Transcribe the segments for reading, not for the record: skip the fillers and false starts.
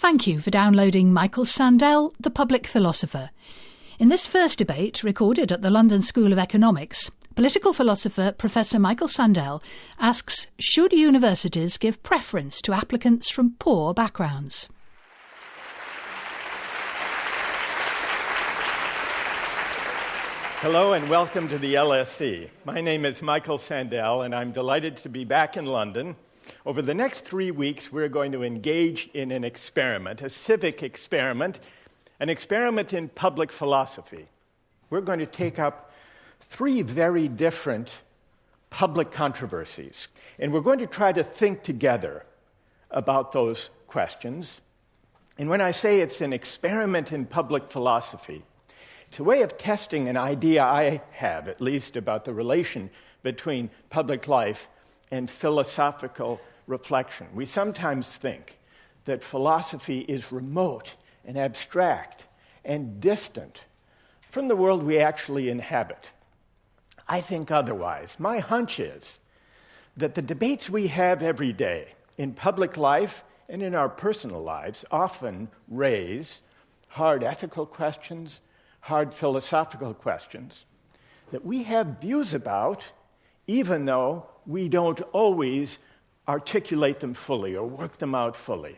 Thank you for downloading Michael Sandel, The Public Philosopher. In this first debate, recorded at the London School of Economics, political philosopher Professor Michael Sandel asks, should universities give preference to applicants from poor backgrounds? Hello and welcome to the LSE. My name is Michael Sandel and I'm delighted to be back in London. Over the next 3 weeks, we're going to engage in an experiment, a civic experiment, an experiment in public philosophy. We're going to take up 3 very different public controversies, and we're going to try to think together about those questions. And when I say it's an experiment in public philosophy, it's a way of testing an idea I have, at least, about the relation between public life and philosophical reflection. We sometimes think that philosophy is remote and abstract and distant from the world we actually inhabit. I think otherwise. My hunch is that the debates we have every day in public life and in our personal lives often raise hard ethical questions, hard philosophical questions that we have views about, even though we don't always articulate them fully or work them out fully.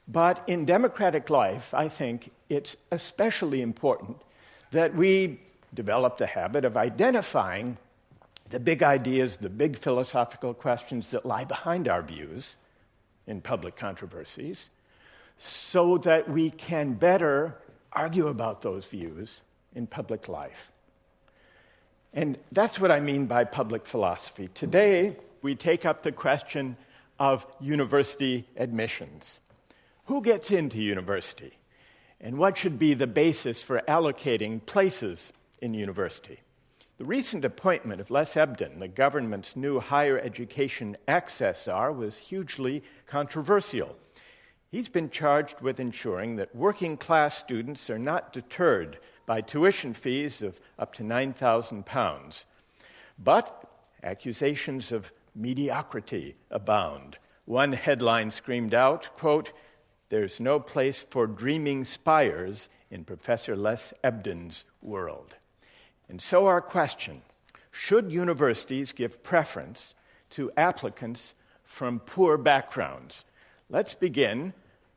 But in democratic life, I think it's especially important that we develop the habit of identifying the big ideas, the big philosophical questions that lie behind our views in public controversies, so that we can better argue about those views in public life. And that's what I mean by public philosophy. Today, we take up the question of university admissions. Who gets into university? And what should be the basis for allocating places in university? The recent appointment of Les Ebden, the government's new higher education access czar, was hugely controversial. He's been charged with ensuring that working-class students are not deterred by tuition fees of up to £9,000. But accusations of mediocrity abound. One headline screamed out, quote, "There's no place for dreaming spires in Professor Les Ebden's world." And so our question, should universities give preference to applicants from poor backgrounds? Let's begin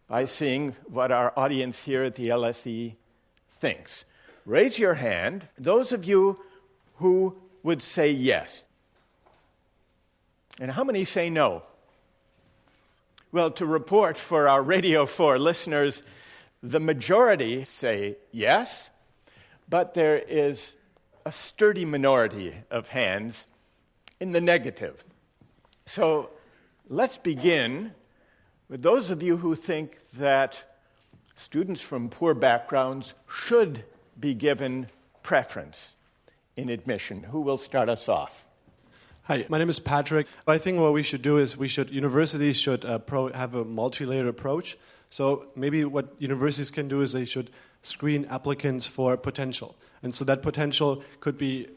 by seeing what our audience here at the LSE thinks. Raise your hand, those of you who would say yes. And how many say no? Well, to report for our Radio 4 listeners, the majority say yes, but there is a sturdy minority of hands in the negative. So let's begin with those of you who think that students from poor backgrounds should be given preference in admission. Who will start us off? Hi, my name is Patrick. I think what we should do is universities should have a multi-layered approach. So maybe what universities can do is they should screen applicants for potential. And so that potential could be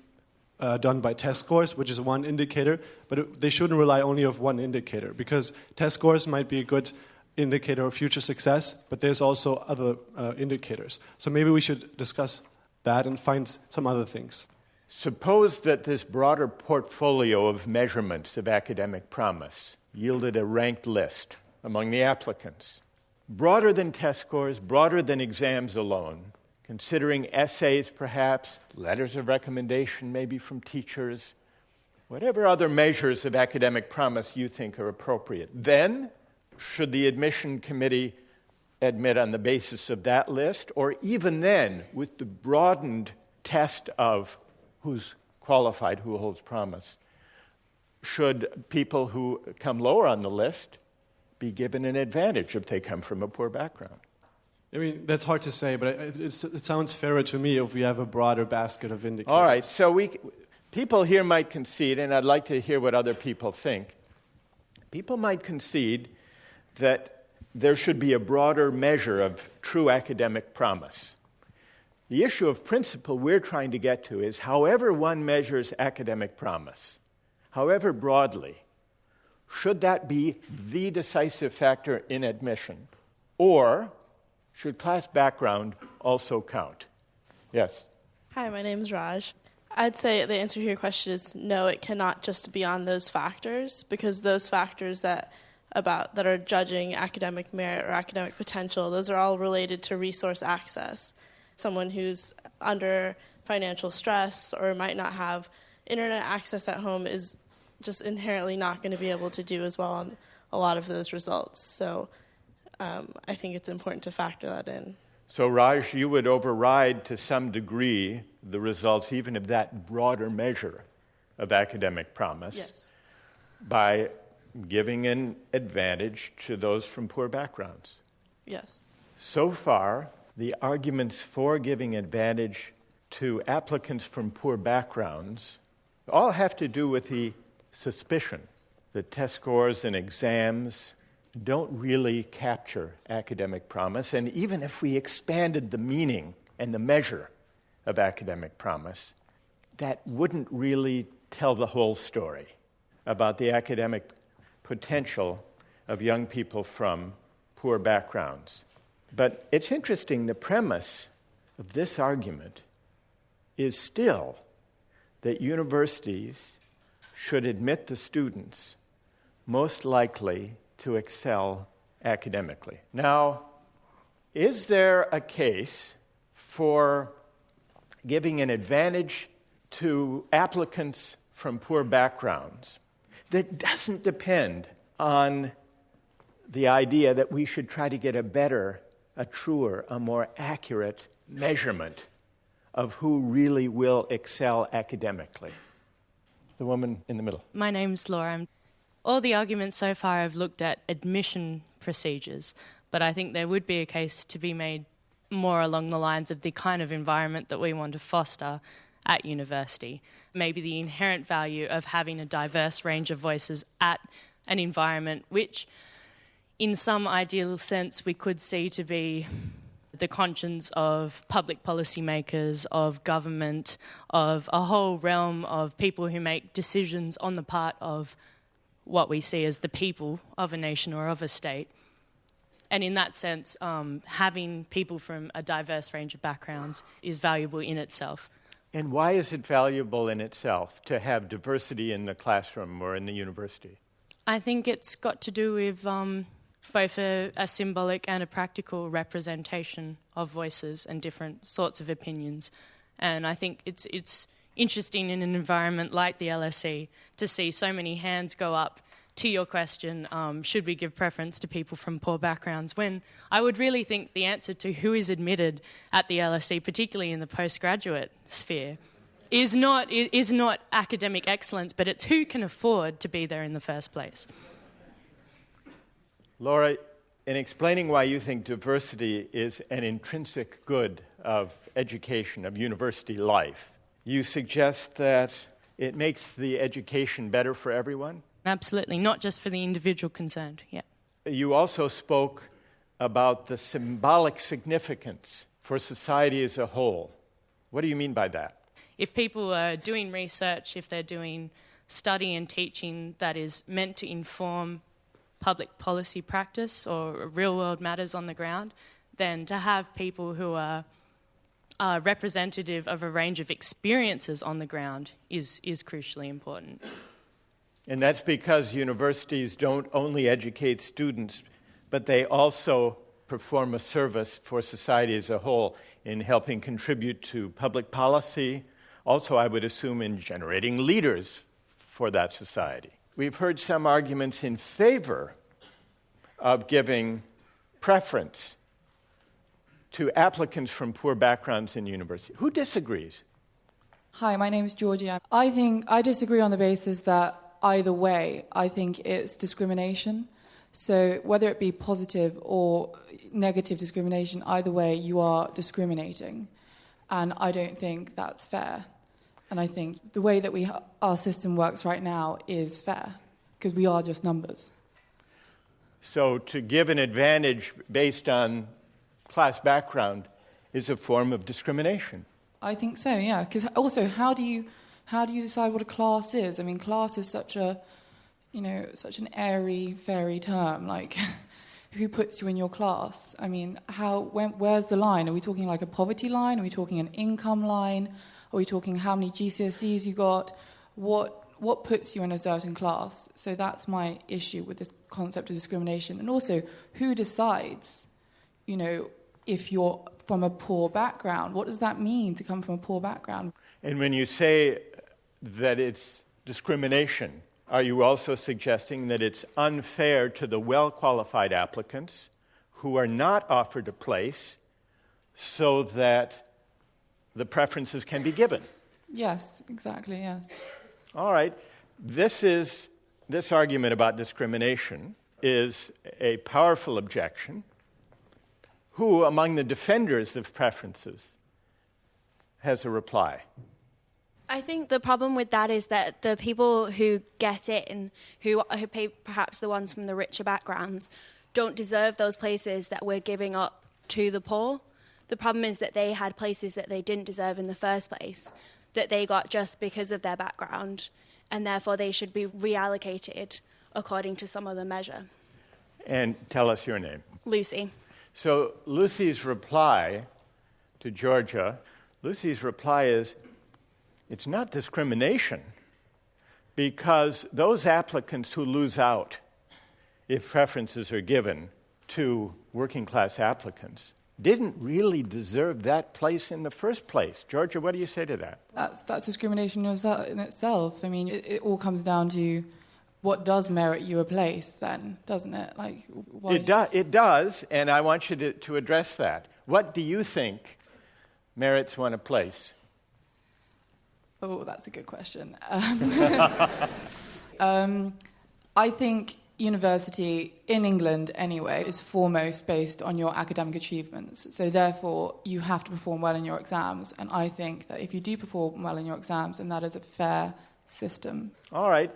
done by test scores, which is one indicator, but they shouldn't rely only on one indicator, because test scores might be a good indicator of future success, but there's also other indicators. So maybe we should discuss that and find some other things. Suppose that this broader portfolio of measurements of academic promise yielded a ranked list among the applicants, broader than test scores, broader than exams alone, considering essays perhaps, letters of recommendation maybe from teachers, whatever other measures of academic promise you think are appropriate. Then, should the admission committee admit on the basis of that list, or even then, with the broadened test of who's qualified, who holds promise, should people who come lower on the list be given an advantage if they come from a poor background? I mean, that's hard to say, but it sounds fairer to me if we have a broader basket of indicators. All right, so people here might concede, and I'd like to hear what other people think. People might concede that there should be a broader measure of true academic promise. The issue of principle we're trying to get to is however one measures academic promise, however broadly, should that be the decisive factor in admission? Or should class background also count? Yes. Hi, my name is Raj. I'd say the answer to your question is no, it cannot just be on those factors, because those factors that are judging academic merit or academic potential, those are all related to resource access. Someone who's under financial stress or might not have internet access at home is just inherently not going to be able to do as well on a lot of those results. So I think it's important to factor that in. So, Raj, you would override to some degree the results even of that broader measure of academic promise. Yes. By giving an advantage to those from poor backgrounds. Yes. So far, the arguments for giving advantage to applicants from poor backgrounds all have to do with the suspicion that test scores and exams don't really capture academic promise. And even if we expanded the meaning and the measure of academic promise, that wouldn't really tell the whole story about the academic potential of young people from poor backgrounds. But it's interesting, the premise of this argument is still that universities should admit the students most likely to excel academically. Now, is there a case for giving an advantage to applicants from poor backgrounds that doesn't depend on the idea that we should try to get a better, a truer, a more accurate measurement of who really will excel academically? The woman in the middle. My name's Laura. All the arguments so far have looked at admission procedures, but I think there would be a case to be made more along the lines of the kind of environment that we want to foster at university. Maybe the inherent value of having a diverse range of voices at an environment which, in some ideal sense, we could see to be the conscience of public policymakers, of government, of a whole realm of people who make decisions on the part of what we see as the people of a nation or of a state. And in that sense, having people from a diverse range of backgrounds is valuable in itself. And why is it valuable in itself to have diversity in the classroom or in the university? I think it's got to do with both a symbolic and a practical representation of voices and different sorts of opinions. And I think it's interesting in an environment like the LSE to see so many hands go up to your question, should we give preference to people from poor backgrounds, when I would really think the answer to who is admitted at the LSE, particularly in the postgraduate sphere, is not academic excellence, but it's who can afford to be there in the first place. Laura, in explaining why you think diversity is an intrinsic good of education, of university life, you suggest that it makes the education better for everyone? Absolutely, not just for the individual concerned, yeah. You also spoke about the symbolic significance for society as a whole. What do you mean by that? If people are doing research, if they're doing study and teaching that is meant to inform public policy practice or real-world matters on the ground, then to have people who are representative of a range of experiences on the ground is crucially important. And that's because universities don't only educate students, but they also perform a service for society as a whole in helping contribute to public policy, also, I would assume, in generating leaders for that society. We've heard some arguments in favor of giving preference to applicants from poor backgrounds in university. Who disagrees? Hi, my name is Georgia. I disagree on the basis that either way, I think it's discrimination. So whether it be positive or negative discrimination, either way, you are discriminating. And I don't think that's fair. And I think the way that our system works right now is fair, because we are just numbers. So to give an advantage based on class background is a form of discrimination. I think so, yeah. Because also, how do you decide what a class is? I mean, class is such an airy, fairy term. Like, who puts you in your class? I mean, where's the line? Are we talking like a poverty line? Are we talking an income line? Are we talking how many GCSEs you got? What puts you in a certain class? So that's my issue with this concept of discrimination. And also, who decides, if you're from a poor background? What does that mean to come from a poor background? And when you say that it's discrimination, are you also suggesting that it's unfair to the well-qualified applicants who are not offered a place so that the preferences can be given? Yes, exactly, yes. All right. This argument about discrimination is a powerful objection. Who among the defenders of preferences has a reply? I think the problem with that is that the people who get in, who pay perhaps the ones from the richer backgrounds, don't deserve those places that we're giving up to the poor. The problem is that they had places that they didn't deserve in the first place, that they got just because of their background, and therefore they should be reallocated according to some other measure. And tell us your name. Lucy. So Lucy's reply to Georgia, Lucy's reply is, it's not discrimination because those applicants who lose out if preferences are given to working class applicants didn't really deserve that place in the first place. Georgia, what do you say to that? That's discrimination in itself. I mean, it all comes down to what does merit you a place then, doesn't it? Like, why? It does, and I want you to address that. What do you think merits one a place? Oh, that's a good question. I think university, in England anyway, is foremost based on your academic achievements. So therefore, you have to perform well in your exams. And I think that if you do perform well in your exams, then that is a fair system. All right.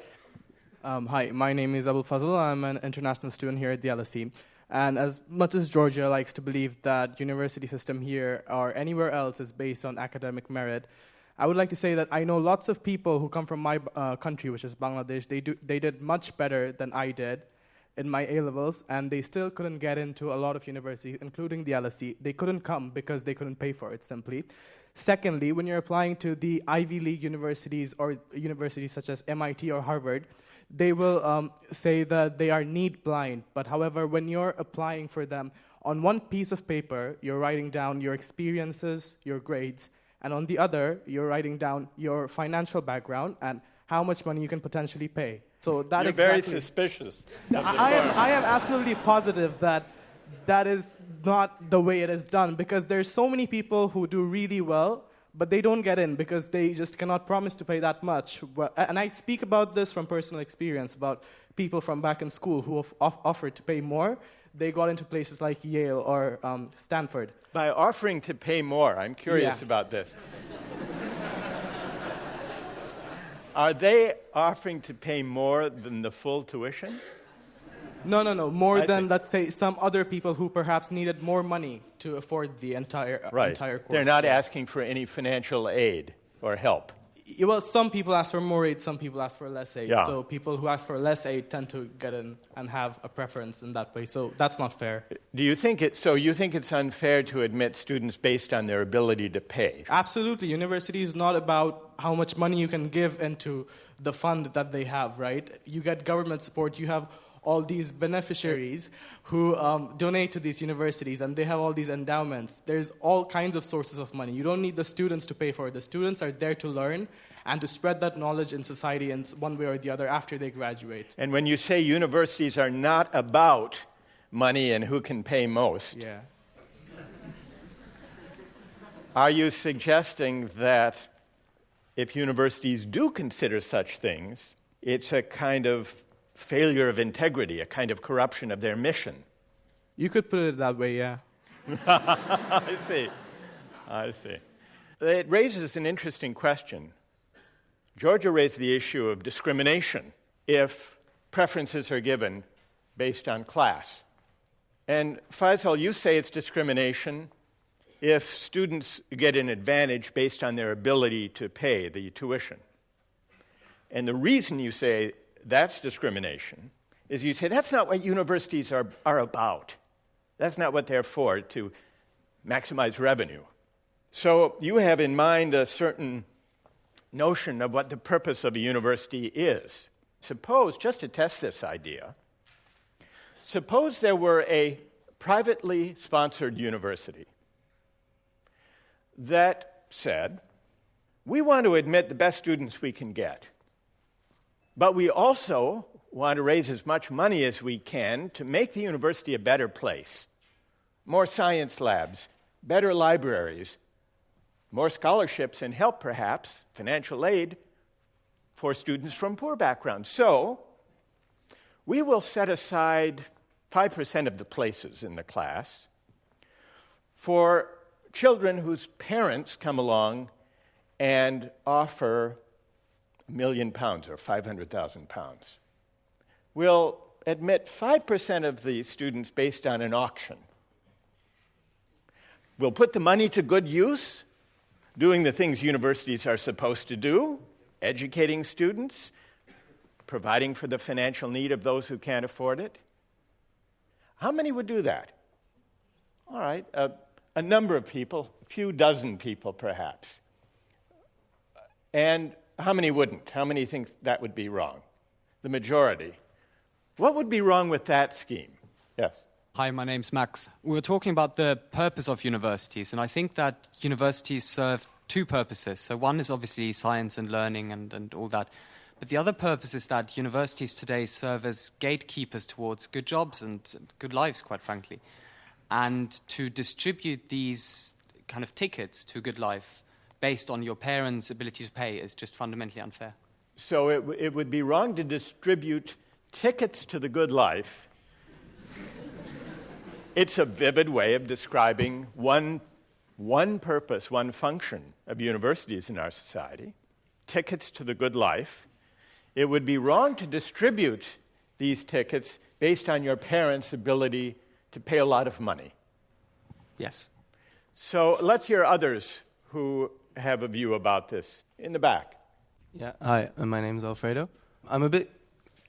Hi, my name is Abul Fazl. I'm an international student here at the LSE. And as much as Georgia likes to believe that university system here or anywhere else is based on academic merit, I would like to say that I know lots of people who come from my country, which is Bangladesh. They did much better than I did in my A-levels, and they still couldn't get into a lot of universities, including the LSE. They couldn't come because they couldn't pay for it, simply. Secondly, when you're applying to the Ivy League universities or universities such as MIT or Harvard, they will say that they are need blind. But however, when you're applying for them, on one piece of paper, you're writing down your experiences, your grades, and on the other, you're writing down your financial background and how much money you can potentially pay. So that You're very suspicious. I am absolutely positive that that is not the way it is done, because there's so many people who do really well, but they don't get in because they just cannot promise to pay that much. And I speak about this from personal experience, about people from back in school who have offered to pay more. They got into places like Yale or Stanford. By offering to pay more, I'm curious about this. Are they offering to pay more than the full tuition? No. More than, let's say, some other people who perhaps needed more money to afford the entire course. They're not asking for any financial aid or help. Well, some people ask for more aid, some people ask for less aid. Yeah. So people who ask for less aid tend to get in and have a preference in that way. So that's not fair. Do you think you think it's unfair to admit students based on their ability to pay? Absolutely. University is not about how much money you can give into the fund that they have, right? You get government support, you have all these beneficiaries who donate to these universities, and they have all these endowments. There's all kinds of sources of money. You don't need the students to pay for it. The students are there to learn and to spread that knowledge in society in one way or the other after they graduate. And when you say universities are not about money and who can pay most, are you suggesting that if universities do consider such things, it's a kind of failure of integrity, a kind of corruption of their mission? You could put it that way, yeah. I see. It raises an interesting question. Georgia raised the issue of discrimination if preferences are given based on class. And Faisal, you say it's discrimination if students get an advantage based on their ability to pay the tuition. And the reason you say that's discrimination is you say, that's not what universities are about. That's not what they're for, to maximize revenue. So you have in mind a certain notion of what the purpose of a university is. Suppose, just to test this idea, suppose there were a privately sponsored university that said, we want to admit the best students we can get, but we also want to raise as much money as we can to make the university a better place. More science labs, better libraries, more scholarships and help, perhaps, financial aid for students from poor backgrounds. So, we will set aside 5% of the places in the class for children whose parents come along and offer £1 million or £500,000. We'll admit 5% of the students based on an auction. We'll put the money to good use, doing the things universities are supposed to do, educating students, providing for the financial need of those who can't afford it. How many would do that? All right, a number of people, a few dozen people perhaps. And how many wouldn't? How many think that would be wrong? The majority. What would be wrong with that scheme? Yes. Hi, my name's Max. We were talking about the purpose of universities, and I think that universities serve two purposes. So one is obviously science and learning and all that. But the other purpose is that universities today serve as gatekeepers towards good jobs and good lives, quite frankly. And to distribute these kind of tickets to a good life based on your parents' ability to pay is just fundamentally unfair. So it would be wrong to distribute tickets to the good life. It's a vivid way of describing one purpose, one function of universities in our society, tickets to the good life. It would be wrong to distribute these tickets based on your parents' ability to pay a lot of money. Yes. So let's hear others who have a view about this. In the back. Yeah, hi, my name's Alfredo. I'm a bit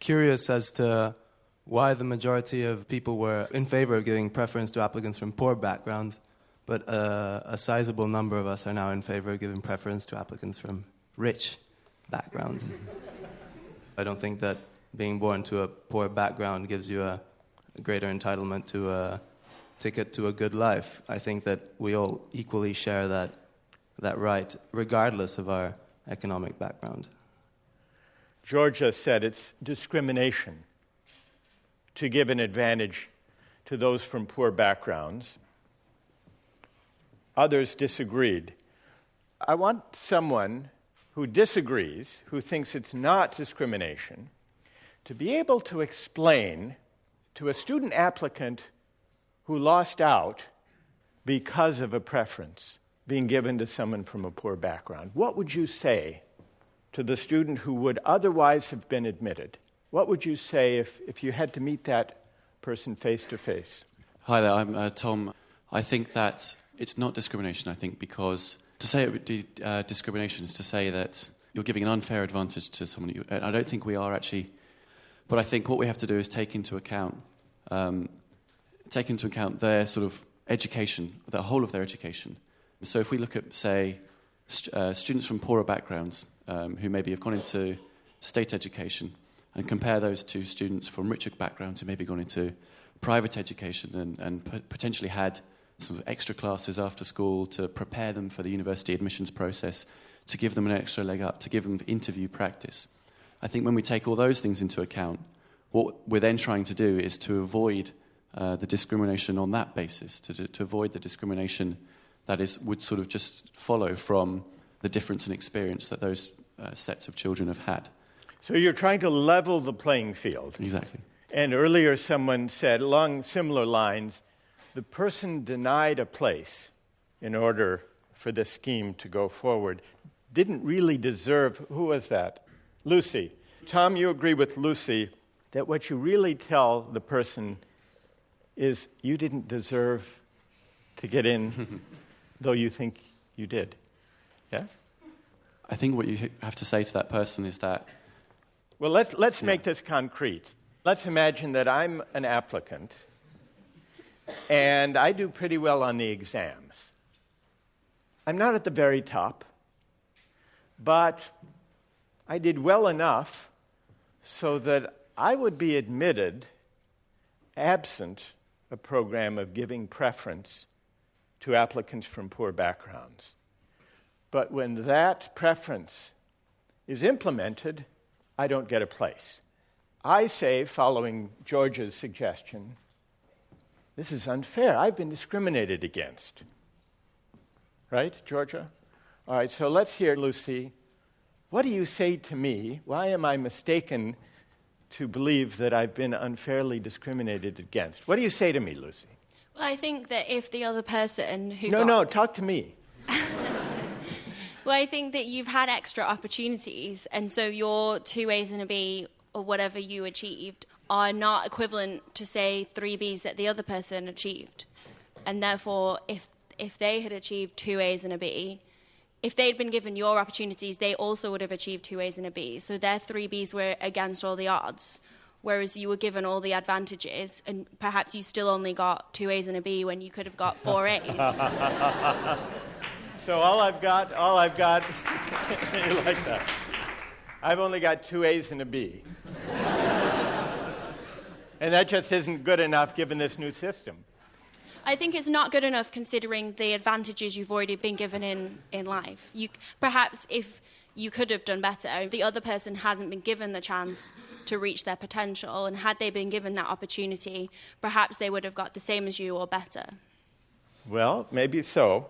curious as to why the majority of people were in favor of giving preference to applicants from poor backgrounds, but a sizable number of us are now in favor of giving preference to applicants from rich backgrounds. I don't think that being born to a poor background gives you a greater entitlement to a ticket to a good life. I think that we all equally share that right, regardless of our economic background. Georgia said it's discrimination to give an advantage to those from poor backgrounds. Others disagreed. I want someone who disagrees, who thinks it's not discrimination, to be able to explain to a student applicant who lost out because of a preference being given to someone from a poor background. What would you say to the student who would otherwise have been admitted? What would you say if you had to meet that person face to face? Hi there, I'm Tom. I think that it's not discrimination, I think, because to say it would be discrimination is to say that you're giving an unfair advantage to someone. I don't think we are actually, but I think what we have to do is take into account their sort of education, the whole of their education. So if we look at, say, students from poorer backgrounds who maybe have gone into state education and compare those to students from richer backgrounds who maybe gone into private education and potentially had some extra classes after school to prepare them for the university admissions process, to give them an extra leg up, to give them interview practice. I think when we take all those things into account, what we're then trying to do is to avoid the discrimination on that basis, to avoid the discrimination that would sort of just follow from the difference in experience that those sets of children have had. So you're trying to level the playing field. Exactly. And earlier someone said, along similar lines, the person denied a place in order for this scheme to go forward didn't really deserve. Who was that? Lucy. Tom, you agree with Lucy that what you really tell the person is you didn't deserve to get in, though you think you did. Yes? I think what you have to say to that person is that... Well, let's make this concrete. Let's imagine that I'm an applicant, and I do pretty well on the exams. I'm not at the very top, but I did well enough so that I would be admitted absent a program of giving preference to applicants from poor backgrounds. But when that preference is implemented, I don't get a place. I say, following Georgia's suggestion, this is unfair. I've been discriminated against. Right, Georgia? All right, so let's hear, Lucy. What do you say to me? Why am I mistaken to believe that I've been unfairly discriminated against? What do you say to me, Lucy? Well, I think that if the other person who No, talk to me. Well, I think that you've had extra opportunities, and so your 2 A's and a B, or whatever you achieved, are not equivalent to, say, 3 B's that the other person achieved. And therefore, if they had achieved 2 A's and a B, if they'd been given your opportunities, they also would have achieved 2 A's and a B. So their 3 B's were against all the odds, whereas you were given all the advantages, and perhaps you still only got 2 A's and a B when you could have got 4 A's. So all I've got, you like that? I've only got 2 A's and a B. And that just isn't good enough given this new system. I think it's not good enough considering the advantages you've already been given in life. Perhaps if you could have done better, the other person hasn't been given the chance to reach their potential, and had they been given that opportunity, perhaps they would have got the same as you or better. Well, maybe so.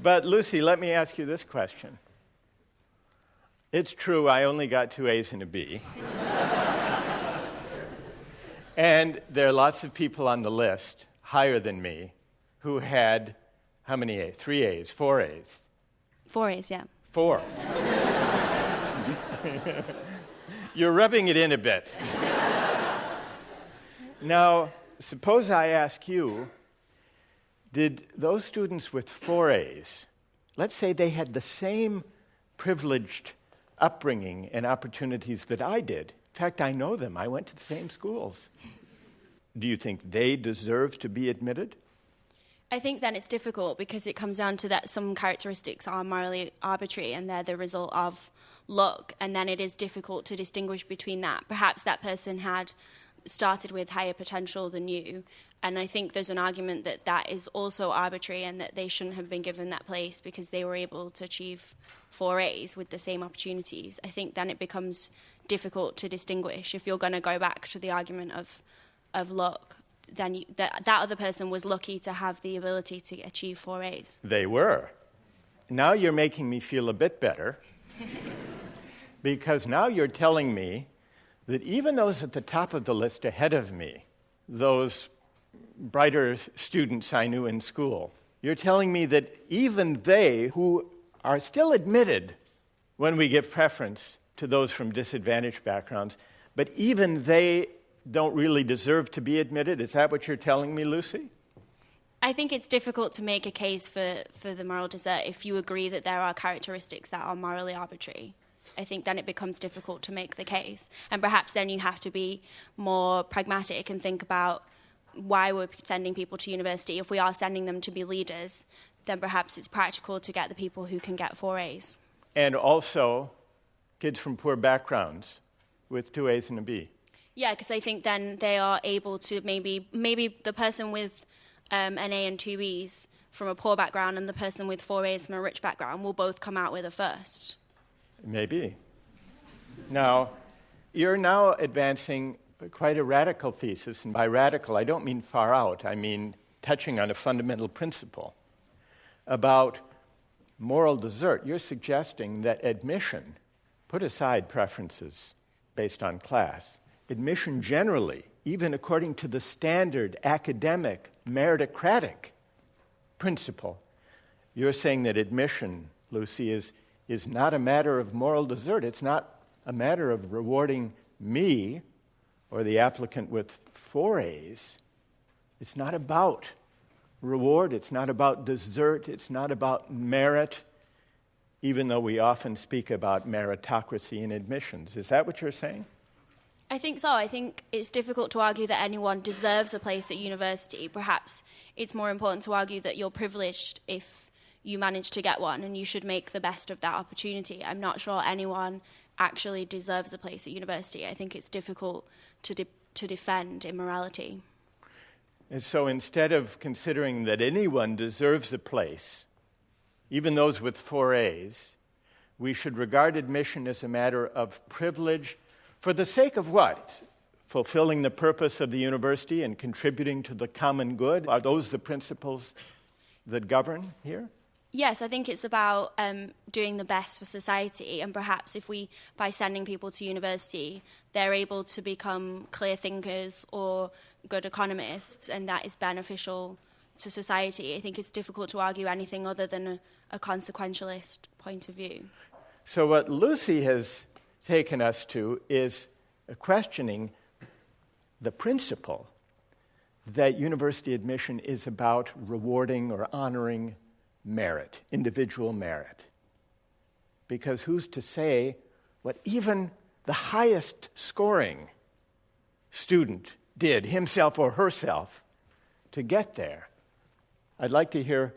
But Lucy, let me ask you this question. It's true I only got 2 A's and a B. And there are lots of people on the list, higher than me, who had how many A's? 3 A's, 4 A's? 4 A's, yeah. 4. You're rubbing it in a bit. Now, suppose I ask you, did those students with 4 A's, let's say they had the same privileged upbringing and opportunities that I did. In fact, I know them. I went to the same schools. Do you think they deserve to be admitted? I think then it's difficult because it comes down to that some characteristics are morally arbitrary and they're the result of luck, and then it is difficult to distinguish between that. Perhaps that person had started with higher potential than you, and I think there's an argument that that is also arbitrary and that they shouldn't have been given that place because they were able to achieve 4 A's with the same opportunities. I think then it becomes difficult to distinguish. If you're going to go back to the argument of luck, then that other person was lucky to have the ability to achieve 4 A's. They were. Now you're making me feel a bit better because now you're telling me that even those at the top of the list ahead of me, those brighter students I knew in school, you're telling me that even they, who are still admitted when we give preference to those from disadvantaged backgrounds, but even they don't really deserve to be admitted? Is that what you're telling me, Lucy? I think it's difficult to make a case for the moral desert if you agree that there are characteristics that are morally arbitrary. I think then it becomes difficult to make the case. And perhaps then you have to be more pragmatic and think about why we're sending people to university. If we are sending them to be leaders, then perhaps it's practical to get the people who can get 4 A's. And also kids from poor backgrounds with 2 A's and a B. Yeah, because I think then they are able to maybe the person with an A and 2 B's from a poor background and the person with 4 A's from a rich background will both come out with a first. Maybe. Now, you're now advancing quite a radical thesis, and by radical I don't mean far out, I mean touching on a fundamental principle about moral desert. You're suggesting that admission, put aside preferences based on class, admission generally, even according to the standard academic meritocratic principle, you're saying that admission, Lucy, is not a matter of moral desert. It's not a matter of rewarding me or the applicant with 4 A's. It's not about reward. It's not about desert. It's not about merit, even though we often speak about meritocracy in admissions. Is that what you're saying? I think so. I think it's difficult to argue that anyone deserves a place at university. Perhaps it's more important to argue that you're privileged if you manage to get one, and you should make the best of that opportunity. I'm not sure anyone actually deserves a place at university. I think it's difficult to defend immorality. And so instead of considering that anyone deserves a place, even those with 4 A's, we should regard admission as a matter of privilege for the sake of what? Fulfilling the purpose of the university and contributing to the common good? Are those the principles that govern here? Yes, I think it's about doing the best for society, and perhaps if we, by sending people to university, they're able to become clear thinkers or good economists, and that is beneficial to society. I think it's difficult to argue anything other than a consequentialist point of view. So what Lucy has taken us to is questioning the principle that university admission is about rewarding or honoring merit, individual merit. Because who's to say what even the highest scoring student did, himself or herself, to get there? I'd like to hear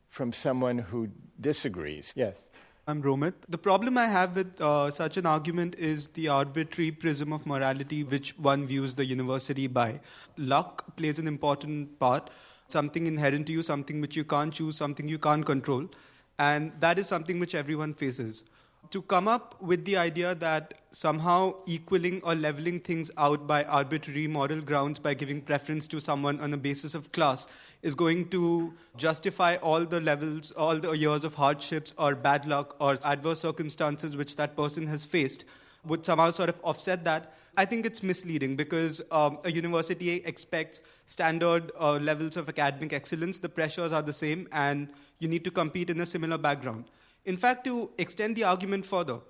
from someone who disagrees. Yes. I'm Romit. The problem I have with such an argument is the arbitrary prism of morality which one views the university by. Luck plays an important part, something inherent to you, something which you can't choose, something you can't control. And that is something which everyone faces. To come up with the idea that somehow equaling or leveling things out by arbitrary moral grounds by giving preference to someone on the basis of class is going to justify all the levels, all the years of hardships or bad luck or adverse circumstances which that person has faced would somehow sort of offset that. I think it's misleading because a university expects standard levels of academic excellence. The pressures are the same and you need to compete in a similar background. In fact, to extend the argument further,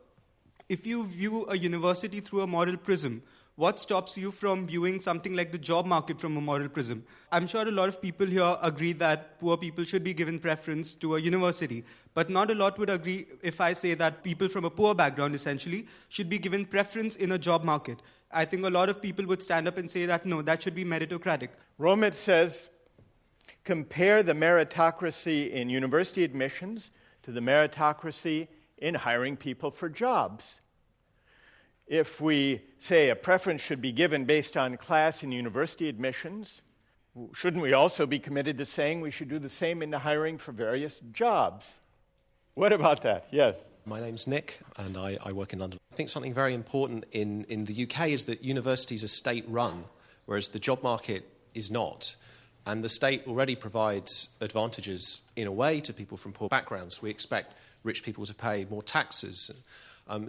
if you view a university through a moral prism, what stops you from viewing something like the job market from a moral prism? I'm sure a lot of people here agree that poor people should be given preference to a university, but not a lot would agree if I say that people from a poor background, essentially, should be given preference in a job market. I think a lot of people would stand up and say that, no, that should be meritocratic. Romit says, compare the meritocracy in university admissions to the meritocracy in hiring people for jobs. If we say a preference should be given based on class in university admissions, shouldn't we also be committed to saying we should do the same in the hiring for various jobs? What about that? Yes. My name's Nick, and I work in London. I think something very important in the UK is that universities are state-run, whereas the job market is not. And the state already provides advantages, in a way, to people from poor backgrounds. We expect rich people to pay more taxes.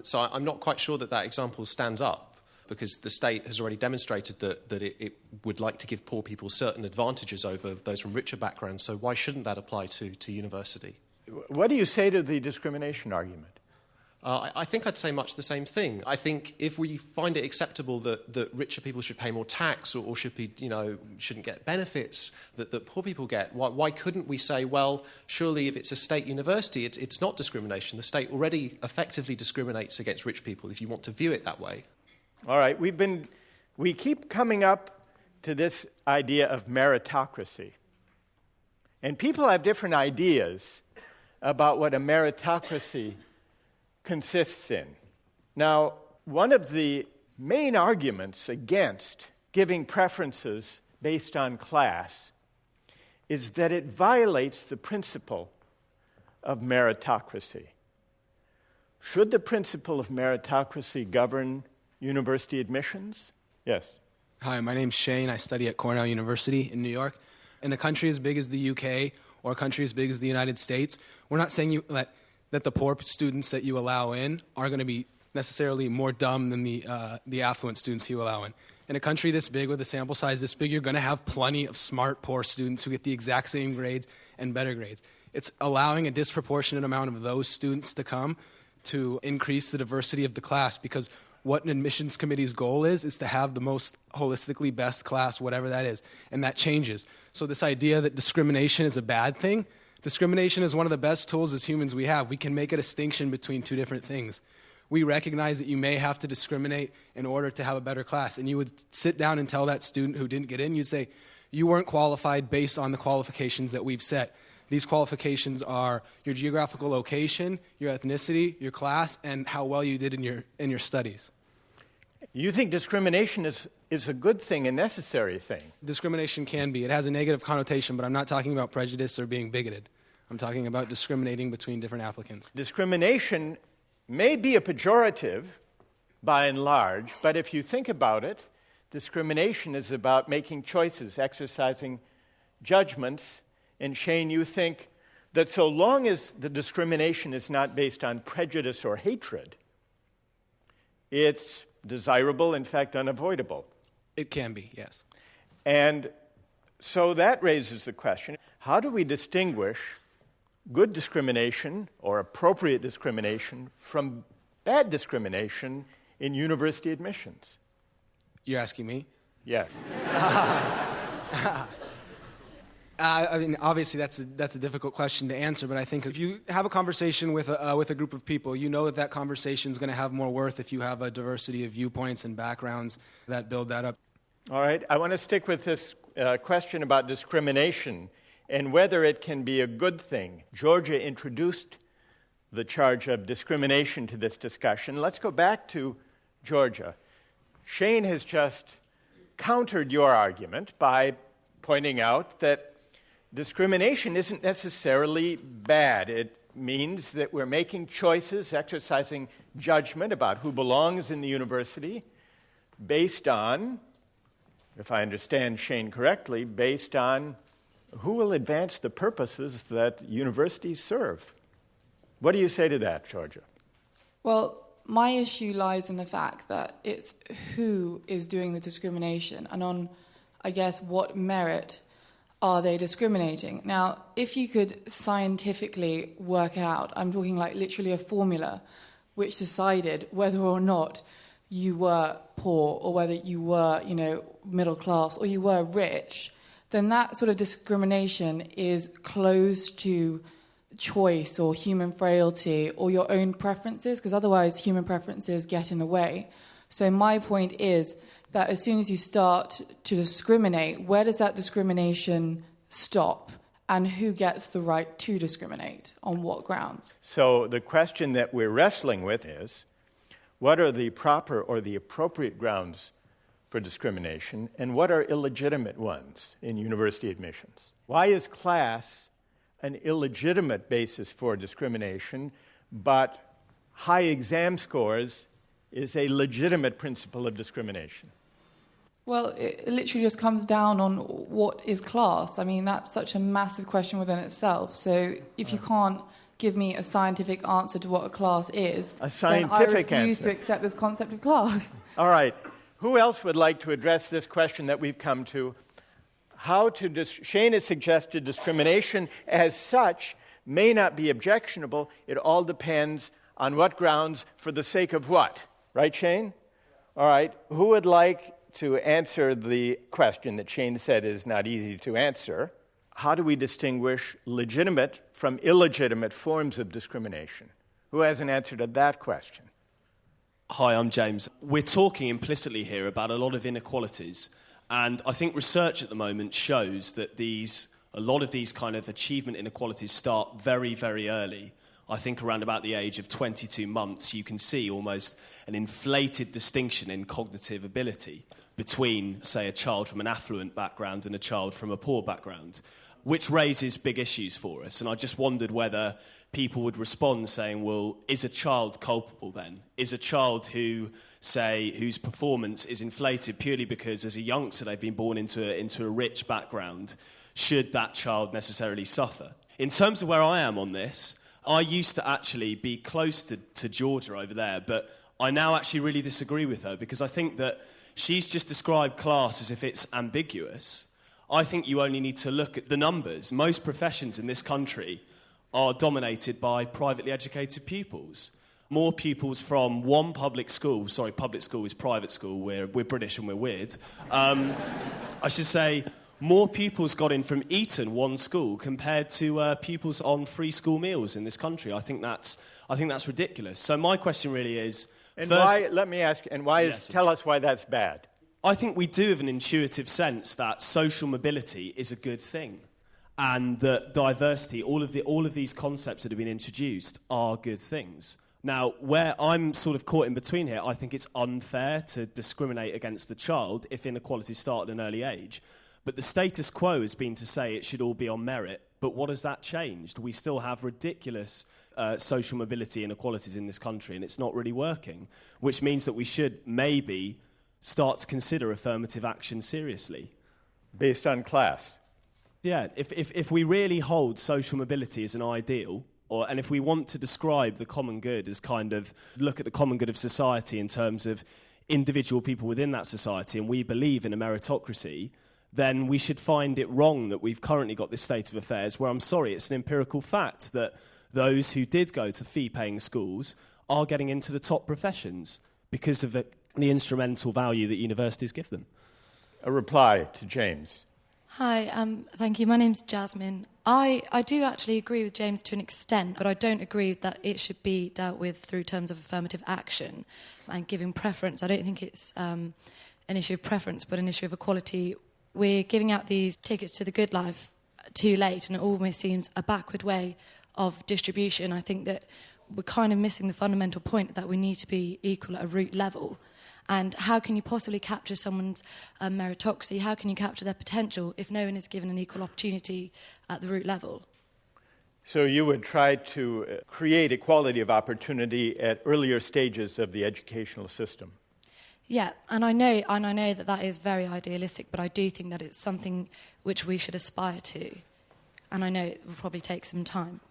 So I'm not quite sure that example stands up, because the state has already demonstrated that it would like to give poor people certain advantages over those from richer backgrounds. So why shouldn't that apply to university? What do you say to the discrimination argument? I think I'd say much the same thing. I think if we find it acceptable that richer people should pay more tax or should be, shouldn't get benefits that poor people get, why couldn't we say, well, surely if it's a state university, it's not discrimination. The state already effectively discriminates against rich people, if you want to view it that way. All right, we keep coming up to this idea of meritocracy. And people have different ideas about what a meritocracy consists in. Now, one of the main arguments against giving preferences based on class is that it violates the principle of meritocracy. Should the principle of meritocracy govern university admissions? Yes. Hi, my name's Shane. I study at Cornell University in New York. In a country as big as the UK or a country as big as the United States, we're not saying that the poor students that you allow in are going to be necessarily more dumb than the affluent students you allow in. In a country this big, with a sample size this big, you're going to have plenty of smart, poor students who get the exact same grades and better grades. It's allowing a disproportionate amount of those students to come to increase the diversity of the class, because what an admissions committee's goal is to have the most holistically best class, whatever that is, and that changes. So this idea that discrimination is a bad thing, discrimination is one of the best tools as humans we have. We can make a distinction between two different things. we recognize that you may have to discriminate in order to have a better class. And you would sit down and tell that student who didn't get in, you'd say, you weren't qualified based on the qualifications that we've set. These qualifications are your geographical location, your ethnicity, your class, and how well you did in your studies. You think discrimination is a good thing, a necessary thing? Discrimination can be. It has a negative connotation, but I'm not talking about prejudice or being bigoted. I'm talking about discriminating between different applicants. Discrimination may be a pejorative by and large, but if you think about it, discrimination is about making choices, exercising judgments. And Shane, you think that so long as the discrimination is not based on prejudice or hatred, it's desirable, in fact, unavoidable. It can be, yes. And so that raises the question, how do we distinguish good discrimination or appropriate discrimination from bad discrimination in university admissions? You're asking me? Yes. I mean, obviously, that's a difficult question to answer, but I think if you have a conversation with a group of people, you know that conversation is going to have more worth if you have a diversity of viewpoints and backgrounds that build that up. All right. I want to stick with this question about discrimination and whether it can be a good thing. Georgia introduced the charge of discrimination to this discussion. Let's go back to Georgia. Shane has just countered your argument by pointing out that discrimination isn't necessarily bad. It means that we're making choices, exercising judgment about who belongs in the university based on, if I understand Shane correctly, based on who will advance the purposes that universities serve. What do you say to that, Georgia? Well, my issue lies in the fact that it's who is doing the discrimination and on, I guess, what merit are they discriminating. Now, if you could scientifically work out, I'm talking like literally a formula which decided whether or not you were poor or whether you were, middle class or you were rich, then that sort of discrimination is closed to choice or human frailty or your own preferences, because otherwise human preferences get in the way. So my point is that as soon as you start to discriminate, where does that discrimination stop? And who gets the right to discriminate? On what grounds? So the question that we're wrestling with is, what are the proper or the appropriate grounds for discrimination, and what are illegitimate ones in university admissions? Why is class an illegitimate basis for discrimination, but high exam scores is a legitimate principle of discrimination? Well, it literally just comes down on what is class. I mean, that's such a massive question within itself. So if you can't give me a scientific answer to what a class is, a scientific then I refuse answer to accept this concept of class. All right. Who else would like to address this question that we've come to? Shane has suggested discrimination as such may not be objectionable. It all depends on what grounds for the sake of what. Right, Shane? All right. Who would like to answer the question that Shane said is not easy to answer? How do we distinguish legitimate from illegitimate forms of discrimination? Who has an answer to that question? Hi, I'm James. We're talking implicitly here about a lot of inequalities, and I think research at the moment shows that a lot of these kind of achievement inequalities start very, very early. I think around about the age of 22 months, you can see almost an inflated distinction in cognitive ability between, say, a child from an affluent background and a child from a poor background, which raises big issues for us. And I just wondered whether people would respond saying, well, is a child culpable then? Is a child whose performance is inflated purely because as a youngster they've been born into a rich background, should that child necessarily suffer? In terms of where I am on this, I used to actually be close to Georgia over there, but I now actually really disagree with her because I think that she's just described class as if it's ambiguous. I think you only need to look at the numbers. Most professions in this country are dominated by privately educated pupils. More pupils from one public school is private school, we're British and we're weird. I should say more pupils got in from Eton, one school, compared to pupils on free school meals in this country. I think that's ridiculous. So my question really is... And first, why, let me ask, and why is, tell us why that's bad. I think we do have an intuitive sense that social mobility is a good thing, and that diversity, all of these concepts that have been introduced are good things. Now, where I'm sort of caught in between here, I think it's unfair to discriminate against the child if inequalities start at an early age. But the status quo has been to say it should all be on merit. But what has that changed? We still have ridiculous social mobility inequalities in this country, and it's not really working, which means that we should maybe start to consider affirmative action seriously. Based on class? Yeah, if we really hold social mobility as an ideal, and if we want to describe the common good as kind of look at the common good of society in terms of individual people within that society, and we believe in a meritocracy, then we should find it wrong that we've currently got this state of affairs where, I'm sorry, it's an empirical fact that those who did go to fee-paying schools are getting into the top professions because of the instrumental value that universities give them. A reply to James. Hi, thank you. My name's Jasmine. I do actually agree with James to an extent, but I don't agree that it should be dealt with through terms of affirmative action and giving preference. I don't think it's an issue of preference, but an issue of equality. We're giving out these tickets to the good life too late, and it almost seems a backward way of distribution. I think that we're kind of missing the fundamental point that we need to be equal at a root level. And how can you possibly capture someone's meritocracy? How can you capture their potential if no one is given an equal opportunity at the root level? So you would try to create equality of opportunity at earlier stages of the educational system? Yeah, and I know that is very idealistic, but I do think that it's something which we should aspire to. And I know it will probably take some time.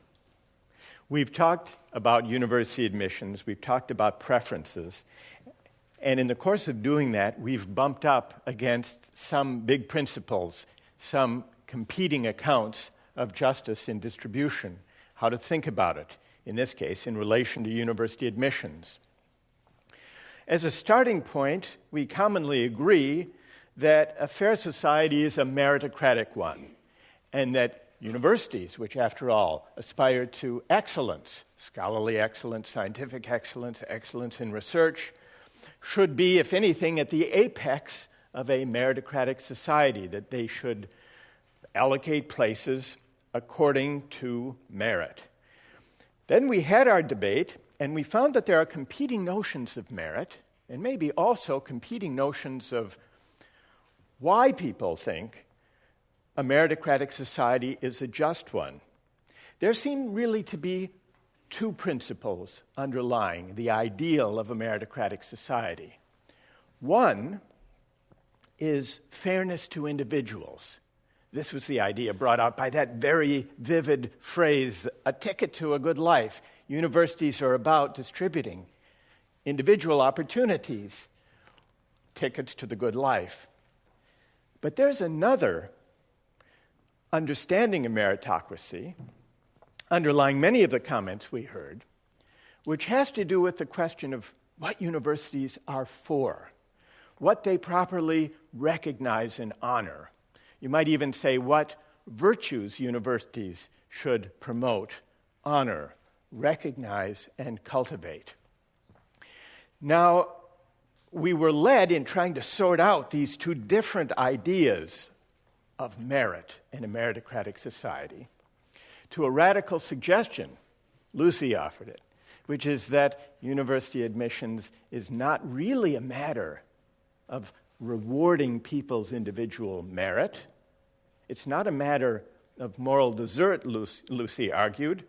We've talked about university admissions, we've talked about preferences, and in the course of doing that, we've bumped up against some big principles, some competing accounts of justice in distribution, how to think about it, in this case, in relation to university admissions. As a starting point, we commonly agree that a fair society is a meritocratic one, and that universities, which after all aspire to excellence, scholarly excellence, scientific excellence, excellence in research, should be, if anything, at the apex of a meritocratic society, that they should allocate places according to merit. Then we had our debate, and we found that there are competing notions of merit, and maybe also competing notions of why people think a meritocratic society is a just one. There seem really to be two principles underlying the ideal of a meritocratic society. One is fairness to individuals. This was the idea brought out by that very vivid phrase, a ticket to a good life. Universities are about distributing individual opportunities, tickets to the good life. But there's another understanding of meritocracy, underlying many of the comments we heard, which has to do with the question of what universities are for, what they properly recognize and honor. You might even say what virtues universities should promote, honor, recognize, and cultivate. Now, we were led in trying to sort out these two different ideas of merit in a meritocratic society to a radical suggestion. Lucy offered it, which is that university admissions is not really a matter of rewarding people's individual merit. It's not a matter of moral desert, Lucy argued,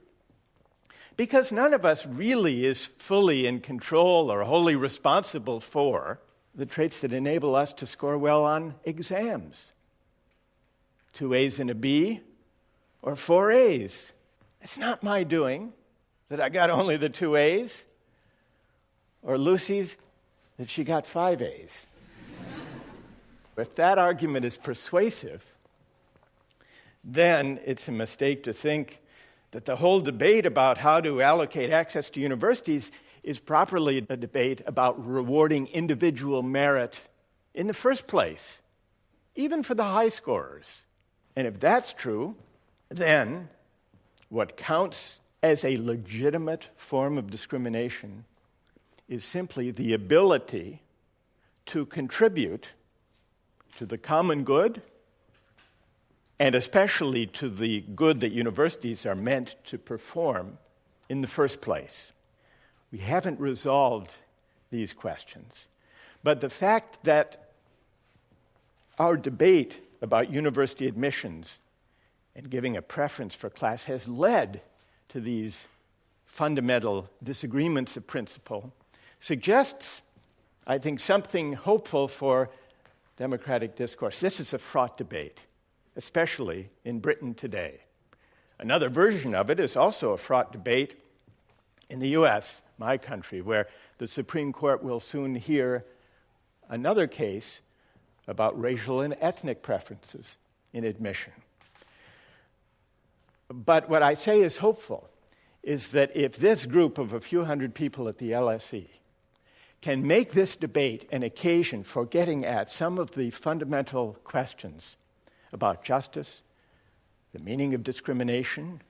because none of us really is fully in control or wholly responsible for the traits that enable us to score well on exams. 2 A's and a B, or 4 A's. It's not my doing that I got only the 2 A's, or Lucy's that she got 5 A's. If that argument is persuasive, then it's a mistake to think that the whole debate about how to allocate access to universities is properly a debate about rewarding individual merit in the first place. even for the high scorers. And if that's true, then what counts as a legitimate form of discrimination is simply the ability to contribute to the common good, and especially to the good that universities are meant to perform in the first place. We haven't resolved these questions. But the fact that our debate about university admissions and giving a preference for class has led to these fundamental disagreements of principle suggests, I think, something hopeful for democratic discourse. This is a fraught debate, especially in Britain today. Another version of it is also a fraught debate in the U.S., my country, where the Supreme Court will soon hear another case about racial and ethnic preferences in admission. But what I say is hopeful is that if this group of a few hundred people at the LSE can make this debate an occasion for getting at some of the fundamental questions about justice, the meaning of discrimination,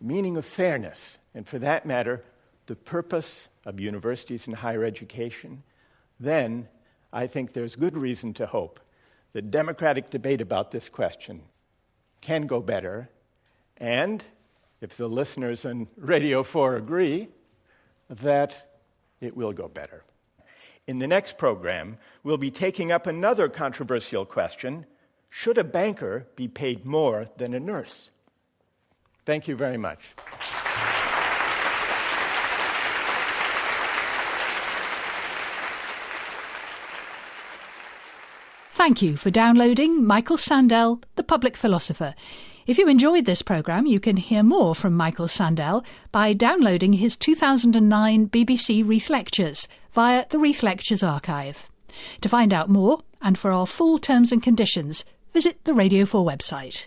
meaning of fairness, and for that matter, the purpose of universities and higher education, then I think there's good reason to hope that democratic debate about this question can go better, and if the listeners on Radio 4 agree, that it will go better. In the next program, we'll be taking up another controversial question: should a banker be paid more than a nurse? Thank you very much. Thank you for downloading Michael Sandel, The Public Philosopher. If you enjoyed this programme, you can hear more from Michael Sandel by downloading his 2009 BBC Reith Lectures via the Reith Lectures archive. To find out more, and for our full terms and conditions, visit the Radio 4 website.